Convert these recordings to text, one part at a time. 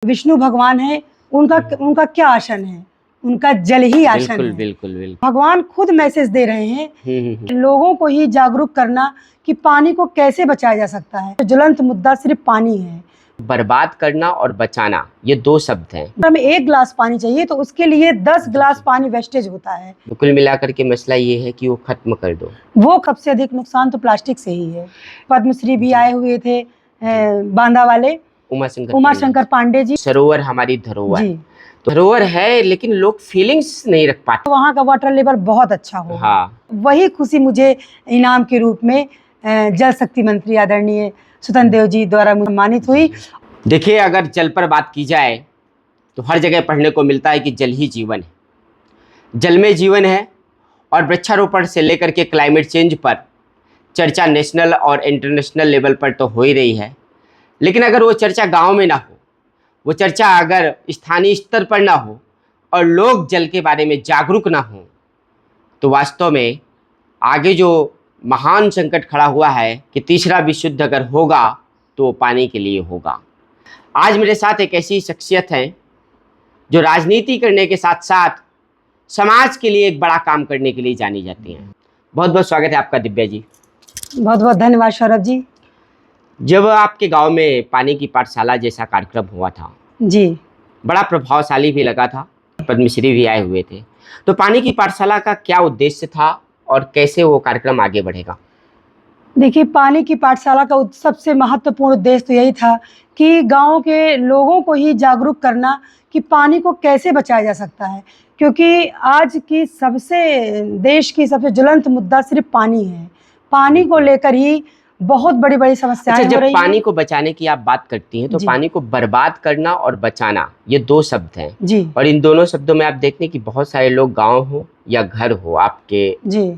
विष्णु भगवान है, उनका उनका क्या आसन है? उनका जल ही आसन बिल्कुल है। बिल्कुल बिल्कुल। भगवान खुद मैसेज दे रहे हैं लोगों को ही जागरूक करना कि पानी को कैसे बचाया जा सकता है। ज्वलंत मुद्दा सिर्फ पानी है। बर्बाद करना और बचाना, ये दो शब्द हैं। हमें 1 गिलास पानी चाहिए तो उसके लिए 10 गिलास पानी वेस्टेज होता है। तो कुल मिलाकर के मसला ये है कि वो खत्म कर दो। वो सबसे अधिक नुकसान तो प्लास्टिक से ही है। पद्मश्री भी आए हुए थे बांदा वाले उमाशंकर पांडे जी। सरोवर हमारी धरोहर जी, तो धरोहर है, लेकिन लोग फीलिंग्स नहीं रख पाते। वहाँ का वाटर लेवल बहुत अच्छा होगा। हाँ, वही खुशी मुझे इनाम के रूप में जल शक्ति मंत्री आदरणीय स्वतंत्र देव जी द्वारा सम्मानित हुई। देखिए, अगर जल पर बात की जाए तो हर जगह पढ़ने को मिलता है कि जल ही जीवन है, जल में जीवन है। और वृक्षारोपण से लेकर के क्लाइमेट चेंज पर चर्चा नेशनल और इंटरनेशनल लेवल पर तो हो ही रही है, लेकिन अगर वो चर्चा गांव में ना हो, वो चर्चा अगर स्थानीय स्तर पर ना हो और लोग जल के बारे में जागरूक ना हो, तो वास्तव में आगे जो महान संकट खड़ा हुआ है कि तीसरा विश्व युद्ध अगर होगा तो वो पानी के लिए होगा। आज मेरे साथ एक ऐसी शख्सियत है जो राजनीति करने के साथ साथ समाज के लिए एक बड़ा काम करने के लिए जानी जाती हैं। बहुत बहुत स्वागत है आपका दिव्या जी। बहुत बहुत धन्यवाद सौरभ जी। जब आपके गांव में पानी की पाठशाला जैसा कार्यक्रम हुआ था जी, बड़ा प्रभावशाली भी लगा था, पद्मश्री भी आए हुए थे, तो पानी की पाठशाला का क्या उद्देश्य था और कैसे वो कार्यक्रम आगे बढ़ेगा? देखिए, पानी की पाठशाला का सबसे महत्वपूर्ण उद्देश्य तो यही था कि गांव के लोगों को ही जागरूक करना कि पानी को कैसे बचाया जा सकता है, क्योंकि आज की देश की सबसे ज्वलंत मुद्दा सिर्फ पानी है। पानी को लेकर ही बहुत बड़ी बड़ी समस्याएं हो जब रही पानी हैं। को बचाने की आप बात करती हैं तो जी। पानी को बर्बाद करना और बचाना, ये दो शब्द हैं जी और इन दोनों शब्दों में आप देखते हैं कि बहुत सारे लोग, गांव हो या घर हो आपके, जी,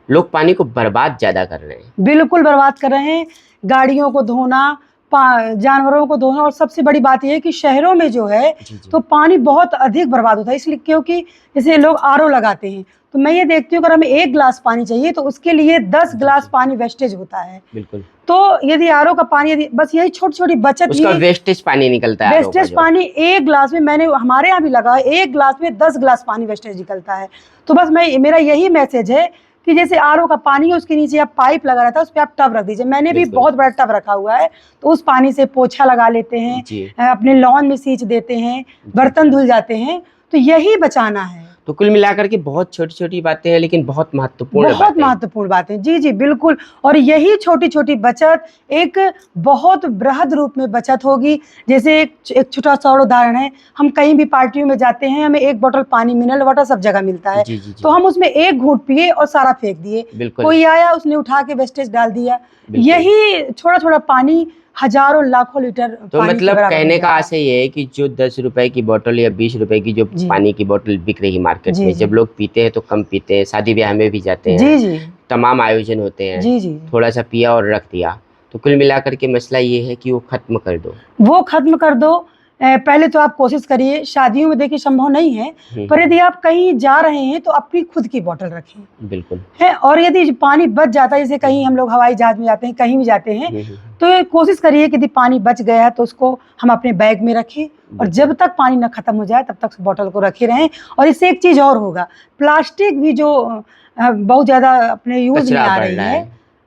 लोग पानी को बर्बाद ज्यादा कर रहे हैं। बिल्कुल बर्बाद कर रहे हैं। गाड़ियों को धोना, जानवरों को धोना, और सबसे बड़ी बात यह है कि शहरों में जो है जी, जी। तो पानी बहुत अधिक बर्बाद होता है, इसलिए क्योंकि जैसे लोग आरओ लगाते हैं, तो मैं ये देखती हूँ अगर हमें 1 गिलास पानी चाहिए तो उसके लिए 10 गिलास पानी वेस्टेज होता है। बिल्कुल। तो यदि आरओ का पानी, यदि बस यही छोटी छोटी बचत, उसका वेस्टेज पानी निकलता है, वेस्टेज पानी 1 गिलास में, मैंने हमारे यहाँ भी लगा है, 1 गिलास में 10 गिलास पानी वेस्टेज निकलता है। तो बस मेरा यही मैसेज है कि जैसे आरओ का पानी है उसके नीचे आप पाइप लगा रहता है, उस पर आप टब रख दीजिए। मैंने भी बहुत बड़ा टब रखा हुआ है, तो उस पानी से पोछा लगा लेते हैं, अपने लॉन में सींच देते हैं, बर्तन धुल जाते हैं। तो यही बचाना है। तो कुल मिलाकर के बहुत छोटी छोटी बातें हैं, लेकिन बहुत महत्वपूर्ण बातें। जी जी बिल्कुल। और यही छोटी छोटी बचत एक बहुत बृहद रूप में बचत होगी। जैसे एक छोटा सा उदाहरण है, हम कहीं भी पार्टियों में जाते हैं, हमें 1 बोतल पानी मिनरल वाटर सब जगह मिलता है। जी। तो हम उसमें 1 घूंट पिए और सारा फेंक दिए। कोई आया, उसने उठा के वेस्टेज डाल दिया। यही थोड़ा थोड़ा पानी हजारों लाखों लीटर तो मतलब कहने का आशय ये है कि जो 10 रुपए की बोतल या 20 रुपए की जो पानी की बोतल बिक रही मार्केट में, जब लोग पीते हैं तो कम पीते हैं, शादी ब्याह में भी जाते हैं, जी, तमाम आयोजन होते हैं, जी, थोड़ा सा पिया और रख दिया, तो कुल मिलाकर के मसला ये है कि वो खत्म कर दो। वो खत्म कर दो। पहले तो आप कोशिश करिए, शादियों में देखिए संभव नहीं है, पर यदि आप कहीं जा रहे हैं तो अपनी खुद की बोतल रखें। बिल्कुल है। और यदि पानी बच जाता है, जैसे कहीं हम लोग हवाई जहाज में जाते हैं, कहीं भी जाते हैं, तो कोशिश करिए कि यदि पानी बच गया है तो उसको हम अपने बैग में रखें, और जब तक पानी न खत्म हो जाए तब तक बोतल को रखे रहें। और इससे एक चीज और होगा, प्लास्टिक भी जो बहुत ज्यादा अपने यूज में आ रही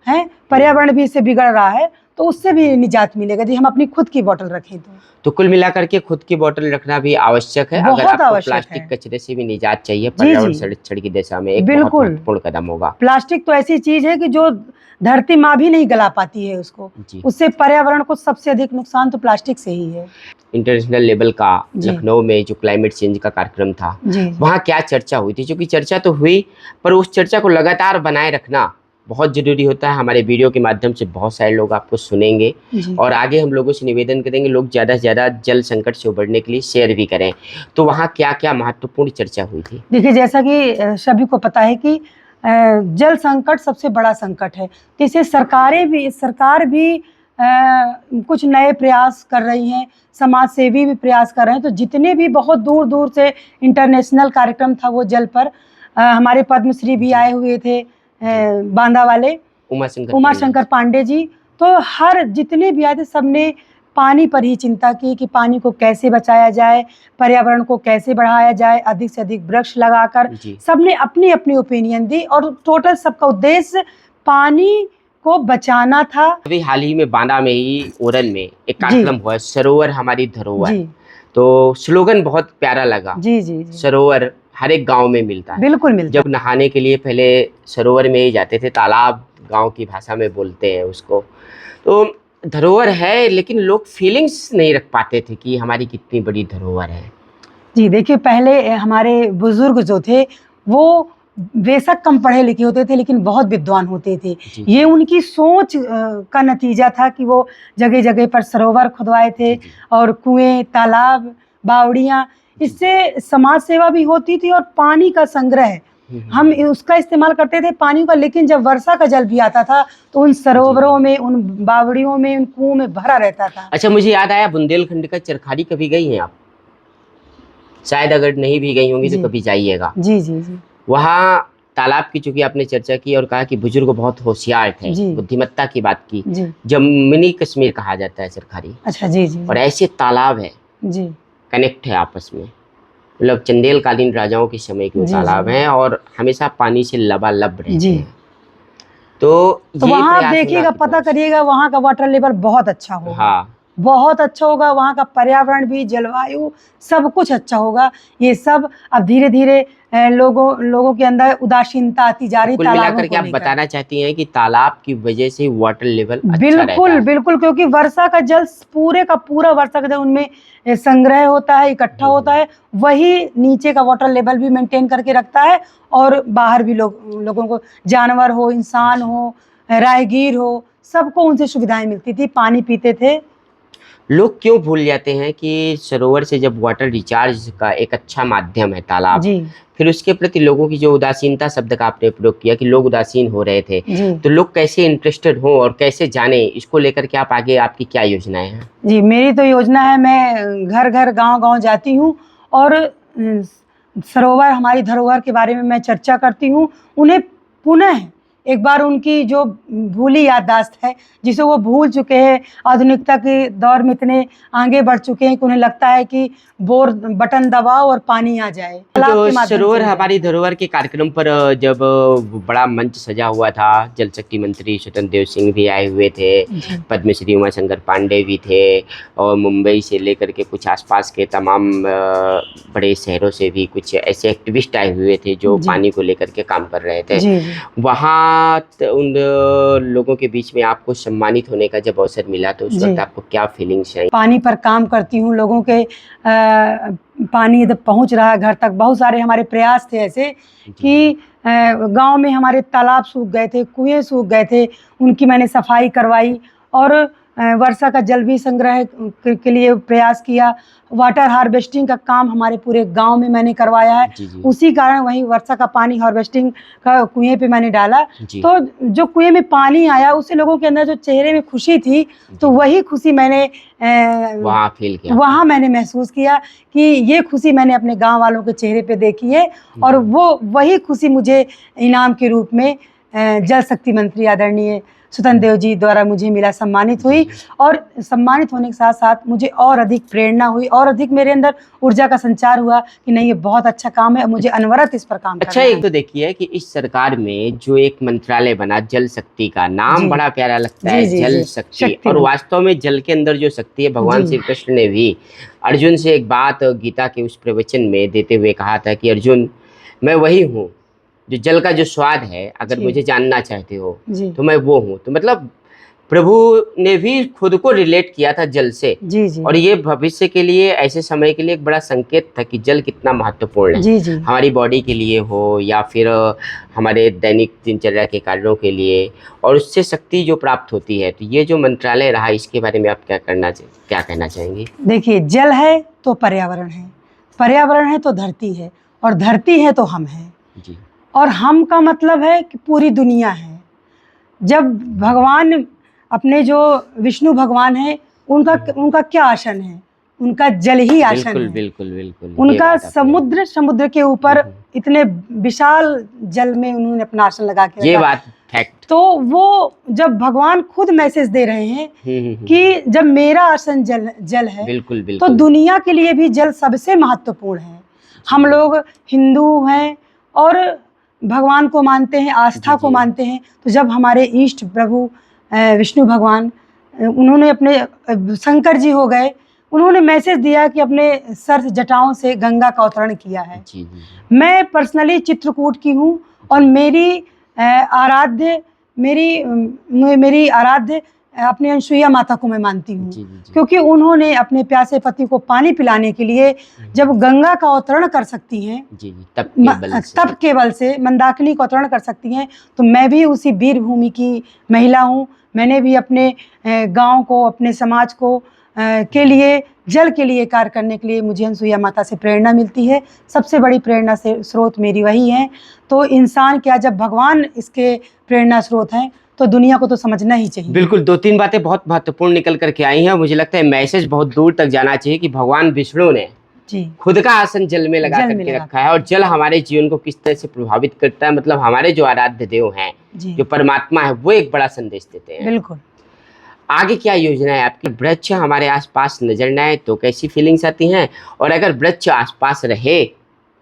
है, पर्यावरण भी इससे बिगड़ रहा है, तो उससे भी निजात मिलेगा यदि हम अपनी खुद की बोतल रखें तो कुल मिलाकर के खुद की बोतल रखना भी आवश्यक है। अगर आपको प्लास्टिक कचरे से भी निजात चाहिए पर्यावरण संरक्षण की दिशा में, एक बहुत महत्वपूर्ण कदम होगा। प्लास्टिक तो ऐसी चीज है कि जो धरती माँ भी नहीं गला पाती है उसको, उससे पर्यावरण को सबसे अधिक नुकसान तो प्लास्टिक से ही है। इंटरनेशनल लेवल का लखनऊ में जो क्लाइमेट चेंज का कार्यक्रम था, वहाँ क्या चर्चा हुई थी? क्योंकि चर्चा तो हुई, पर उस चर्चा को लगातार बनाए रखना बहुत जरूरी होता है। हमारे वीडियो के माध्यम से बहुत सारे लोग आपको सुनेंगे और आगे हम लोगों से निवेदन करेंगे लोग ज़्यादा से ज़्यादा जल संकट से उबरने के लिए शेयर भी करें। तो वहाँ क्या क्या महत्वपूर्ण चर्चा हुई थी? देखिए, जैसा कि सभी को पता है कि जल संकट सबसे बड़ा संकट है, तो इसे सरकार भी कुछ नए प्रयास कर रही हैं, समाज सेवी भी प्रयास कर रहे हैं। तो जितने भी बहुत दूर दूर से इंटरनेशनल कार्यक्रम था वो जल पर, हमारे पद्मश्री भी आए हुए थे बांदा वाले उमाशंकर पांडे जी। तो हर जितने भी आए थे सबने पानी पर ही चिंता की कि पानी को कैसे बचाया जाए, पर्यावरण को कैसे बढ़ाया जाए, अधिक से अधिक वृक्ष लगाकर। जी। सबने अपनी अपनी ओपिनियन दी और टोटल सबका उद्देश्य पानी को बचाना था। अभी हाल ही में बांदा में ही ओरन में एक जी कार्यक्रम हुआ, सरोवर हमारी धरोहर। जी तो स्लोगन बहुत प्यारा लगा। जी जी जी सरोवर हर एक गांव में मिलता है। बिल्कुल मिलता जब नहाने के लिए पहले सरोवर में ही जाते थे, तालाब गांव की भाषा में बोलते हैं उसको। तो धरोहर है, लेकिन लोग फीलिंग्स नहीं रख पाते थे कि हमारी कितनी बड़ी धरोहर है। जी। देखिए, पहले हमारे बुजुर्ग जो थे वो बेशक कम पढ़े लिखे होते थे लेकिन बहुत विद्वान होते थे। जी। ये उनकी सोच का नतीजा था कि वो जगह जगह पर सरोवर खुदवाए थे जी। और कुएं, तालाब, बावड़ियाँ। इससे समाज सेवा भी होती थी और पानी का संग्रह हम उसका इस्तेमाल करते थे पानी का। लेकिन जब वर्षा का जल भी आता था तो उन सरोवरों में, उन बावड़ियों में, उन कुओं में भरा रहता था। अच्छा, मुझे याद आया, बुंदेलखंड का चरखारी कभी गई हैं आप? शायद अगर नहीं भी गई होंगी जी तो कभी जाइएगा। जी जी जी वहाँ तालाब की चूंकि आपने चर्चा की और कहा कि बुजुर्ग बहुत होशियार थे, जी बुद्धिमत्ता की बात की। जी। जम्मू कश्मीर कहा जाता है चरखारी। अच्छा। जी जी और ऐसे तालाब है, जी कनेक्ट है आपस में, मतलब चंदेलकालीन राजाओं के समय के वो जी तालाब जी हैं और हमेशा पानी से लबालब रहते जी। हैं। तो तो ये वहाँ आप प्रयास होना देखिएगा, कि पता बहुत- करिएगा, वहाँ का वाटर लेवल बहुत अच्छा होगा। हाँ, बहुत अच्छा होगा। वहाँ का पर्यावरण भी, जलवायु, सब कुछ अच्छा होगा। ये सब अब धीरे धीरे लोगों के अंदर उदासीनता आती जा रही कुल तालाबों मिलाकर के को आप लेकर। बताना चाहती हैं कि तालाब की वजह से वाटर लेवल अच्छा रहता बिल्कुल है। बिल्कुल, क्योंकि वर्षा का जल पूरे का पूरा वर्षा का जल उनमें संग्रह होता है, इकट्ठा होता है। वही नीचे का वाटर लेवल भी मेंटेन करके रखता है और बाहर भी लोगों को, जानवर हो, इंसान हो, राहगीर हो, सबको उनसे सुविधाएं मिलती थी, पानी पीते थे। लोग क्यों भूल जाते हैं कि सरोवर से जब वाटर रिचार्ज का एक अच्छा माध्यम है तालाब, जी फिर उसके प्रति लोगों की जो उदासीनता शब्द का आपने प्रयोग किया कि लोग उदासीन हो रहे थे, जी तो लोग कैसे इंटरेस्टेड हो और कैसे जाने, इसको लेकर के आप आगे, आपकी क्या योजनाएं हैं? जी। मेरी तो योजना है, मैं घर घर, गांव गांव जाती हूँ और सरोवर हमारी धरोहर के बारे में मैं चर्चा करती हूँ। उन्हें पुनः एक बार उनकी जो भूली याददाश्त है, जिसे वो भूल चुके हैं, आधुनिकता के दौर में इतने आगे बढ़ चुके हैं कि उन्हें लगता है कि बोर बटन दबाओ और पानी आ जाए। तालाब तो के माध्यम सरोवर से ही हमारी जाए। धरोहर के कार्यक्रम पर जब बड़ा मंच सजा हुआ था, जल शक्ति मंत्री स्वतंत्र देव सिंह भी आए हुए थे, जी पद्मश्री उमाशंकर पांडे भी थे, और मुंबई से लेकर के कुछ आसपास के तमाम बड़े शहरों से भी कुछ ऐसे एक्टिविस्ट आए हुए थे जो जी पानी को लेकर के काम कर रहे थे। जी जी वहाँ उन लोगों के बीच में आपको सम्मानित होने का जब अवसर मिला तो उस जी। वक्त आपको क्या फीलिंग्स आई? पानी पर काम करती हूँ, लोगों के पानी जब पहुँच रहा है घर तक। बहुत सारे हमारे प्रयास थे ऐसे कि गांव में हमारे तालाब सूख गए थे, कुएं सूख गए थे, उनकी मैंने सफाई करवाई और वर्षा का जल भी संग्रह के लिए प्रयास किया। वाटर हार्वेस्टिंग का काम हमारे पूरे गांव में मैंने करवाया है। जी जी उसी कारण वही वर्षा का पानी हार्वेस्टिंग का कुएं पे मैंने डाला। जी तो जो कुएं में पानी आया, उससे लोगों के अंदर जो चेहरे में खुशी थी, तो वही खुशी मैंने वहाँ फील किया? वहाँ मैंने महसूस किया कि ये खुशी मैंने अपने गांव वालों के चेहरे पे देखी है और वही खुशी मुझे इनाम के रूप में जल शक्ति मंत्री आदरणीय स्वतंत्र देव जी द्वारा मुझे मिला, सम्मानित हुई। और सम्मानित होने के साथ साथ मुझे और अधिक प्रेरणा हुई और अधिक मेरे अंदर ऊर्जा का संचार हुआ कि नहीं, ये बहुत अच्छा काम है, मुझे अनवरत इस पर काम अच्छा, करना है। एक तो देखिए कि इस सरकार में जो एक मंत्रालय बना जल शक्ति का, नाम जी बड़ा प्यारा लगता जी है, जी जल जी शक्ति। शक्ति और मंत्री। वास्तव में जल के अंदर जो शक्ति है, भगवान जी श्री कृष्ण ने भी अर्जुन से एक बात गीता के उस प्रवचन में देते हुए कहा था कि अर्जुन, मैं वही हूँ जो जल का जो स्वाद है, अगर जी मुझे जानना चाहते हो जी तो मैं वो हूँ। तो मतलब प्रभु ने भी खुद को रिलेट किया था जल से, जी जी और ये भविष्य के लिए, ऐसे समय के लिए एक बड़ा संकेत था कि जल कितना महत्वपूर्ण है, जी जी हमारी बॉडी के लिए हो या फिर हमारे दैनिक दिनचर्या के कार्यों के लिए, और उससे शक्ति जो प्राप्त होती है। तो ये जो मंत्रालय रहा, इसके बारे में आप क्या कहना चाहेंगे? देखिए, जल है तो पर्यावरण है, पर्यावरण है तो धरती है, और धरती है तो हम हैं। जी और हम का मतलब है कि पूरी दुनिया है। जब भगवान अपने जो विष्णु भगवान है, उनका क्या आसन है, उनका जल ही आसन बिल्कुल है। बिल्कुल बिल्कुल, ये उनका बात आपने- समुद्र के ऊपर इतने विशाल जल में उन्होंने अपना आसन लगा के ये रखा। बात फैक्ट। तो वो जब भगवान खुद मैसेज दे रहे हैं कि जब मेरा आसन जल है, बिल्कुल तो बिल्कुल, दुनिया के लिए भी जल सबसे महत्वपूर्ण है। हम लोग हिंदू हैं और भगवान को मानते हैं, आस्था जी, को जी। मानते हैं। तो जब हमारे इष्ट प्रभु विष्णु भगवान उन्होंने अपने शंकर जी हो गए, उन्होंने मैसेज दिया कि अपने सर जटाओं से गंगा का अवतरण किया है। जी जी जी, मैं पर्सनली चित्रकूट की हूँ और मेरी आराध्य अपनी अनसुईया माता को मैं मानती हूँ, जी जी जी, क्योंकि उन्होंने अपने प्यासे पति को पानी पिलाने के लिए जब गंगा का अवतरण कर सकती हैं, जी जी, तब के बल से मंदाकिनी का अवतरण कर सकती हैं, तो मैं भी उसी वीर भूमि की महिला हूँ। मैंने भी अपने गांव को, अपने समाज को के लिए, जल के लिए कार्य करने के लिए मुझे अनसुईया माता से प्रेरणा मिलती है। सबसे बड़ी प्रेरणा से स्रोत मेरी वही है। तो इंसान क्या, जब भगवान इसके प्रेरणा स्रोत हैं तो दुनिया को तो समझना ही चाहिए। बिल्कुल, 2-3 बातें बहुत महत्वपूर्ण निकल करके आई हैं। मुझे लगता है मैसेज बहुत दूर तक जाना चाहिए कि भगवान विष्णु ने जी खुद का आसन जल में लगा जल में करके लगा रखा है, और जल हमारे जीवन को किस तरह से प्रभावित करता है, मतलब हमारे जो आराध्य देव हैं, जी जो परमात्मा है, वो एक बड़ा संदेश देते हैं। बिल्कुल। आगे क्या योजना है आपकी? वृक्ष हमारे आसपास नजर न आए तो कैसी फीलिंग्स आती हैं, और अगर वृक्ष आसपास रहे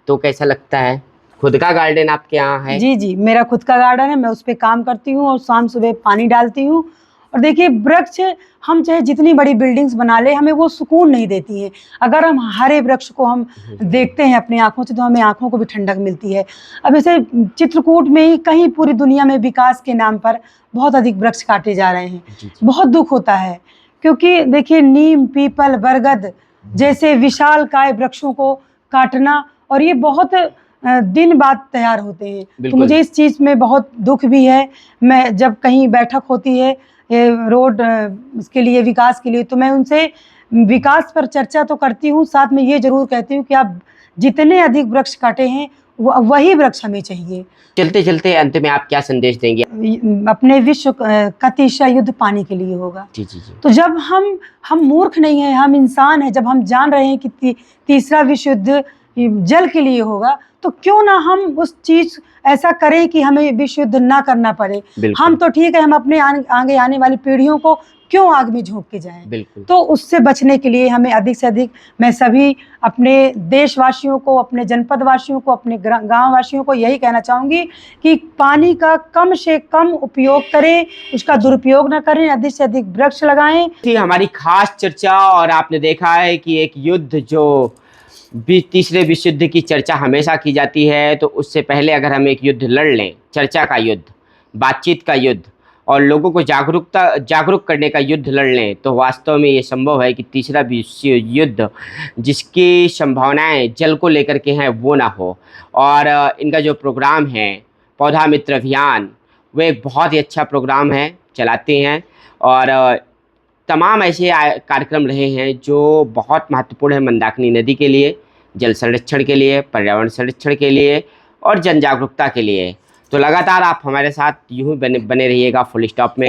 तो कैसा लगता है? खुद का गार्डन आपके यहाँ है? जी जी, मेरा खुद का गार्डन है, मैं उस पे काम करती हूँ और शाम सुबह पानी डालती हूँ। और देखिए, वृक्ष हम चाहे जितनी बड़ी बिल्डिंग्स बना ले, हमें वो सुकून नहीं देती है। अगर हम हरे वृक्ष को हम देखते हैं अपनी आंखों से, तो हमें आंखों को भी ठंडक मिलती है। अब जैसे चित्रकूट में ही, कहीं पूरी दुनिया में विकास के नाम पर बहुत अधिक वृक्ष काटे जा रहे हैं। जी, जी। बहुत दुख होता है, क्योंकि देखिए, नीम, पीपल, बरगद जैसे विशालकाय वृक्षों को काटना, और ये बहुत दिन बाद तैयार होते हैं। तो बिल्कुल। मुझे इस चीज़ में बहुत दुख भी है। मैं जब कहीं बैठक होती है रोड इसके लिए, विकास के लिए, तो मैं उनसे विकास पर चर्चा तो करती हूँ, साथ में ये ज़रूर कहती हूँ कि आप जितने अधिक वृक्ष काटे हैं, वही वृक्ष हमें चाहिए। चलते चलते अंत में आप क्या संदेश देंगे? अपने विश्व का तीसरा युद्ध पानी के लिए होगा। जी जी जी, तो जब हम मूर्ख नहीं हैं, हम इंसान हैं, जब हम जान रहे हैं कि तीसरा विश्व युद्ध जल के लिए होगा, तो क्यों ना हम उस चीज ऐसा करें कि हमें विश्व युद्ध ना करना पड़े। बिल्कुल। हम तो ठीक है, हम अपने आगे आने वाली पीढ़ियों को क्यों आग में झोंक के जाएं। बिल्कुल। तो उससे बचने के लिए हमें अधिक से अधिक, मैं सभी अपने देशवासियों को, अपने जनपद वासियों को, अपने गांव वासियों को यही कहना चाहूँगी कि पानी का कम से कम उपयोग करें, उसका दुरुपयोग ना करें, अधिक से अधिक वृक्ष लगाएं। थी हमारी खास चर्चा, और आपने देखा है कि एक युद्ध, जो तीसरे विश्व युद्ध की चर्चा हमेशा की जाती है, तो उससे पहले अगर हम एक युद्ध लड़ लें, चर्चा का युद्ध, बातचीत का युद्ध, और लोगों को जागरूक करने का युद्ध लड़ लें, तो वास्तव में ये संभव है कि तीसरा विश्व युद्ध, जिसकी संभावनाएं जल को लेकर के हैं, वो ना हो। और इनका जो प्रोग्राम है, पौधा मित्र अभियान, वो एक बहुत ही अच्छा प्रोग्राम है, चलाते हैं, और तमाम ऐसे कार्यक्रम रहे हैं जो बहुत महत्वपूर्ण है मंदाकिनी नदी के लिए, जल संरक्षण के लिए, पर्यावरण संरक्षण के लिए, और जन जागरूकता के लिए। तो लगातार आप हमारे साथ यूं ही बने रहिएगा फुल स्टॉप में।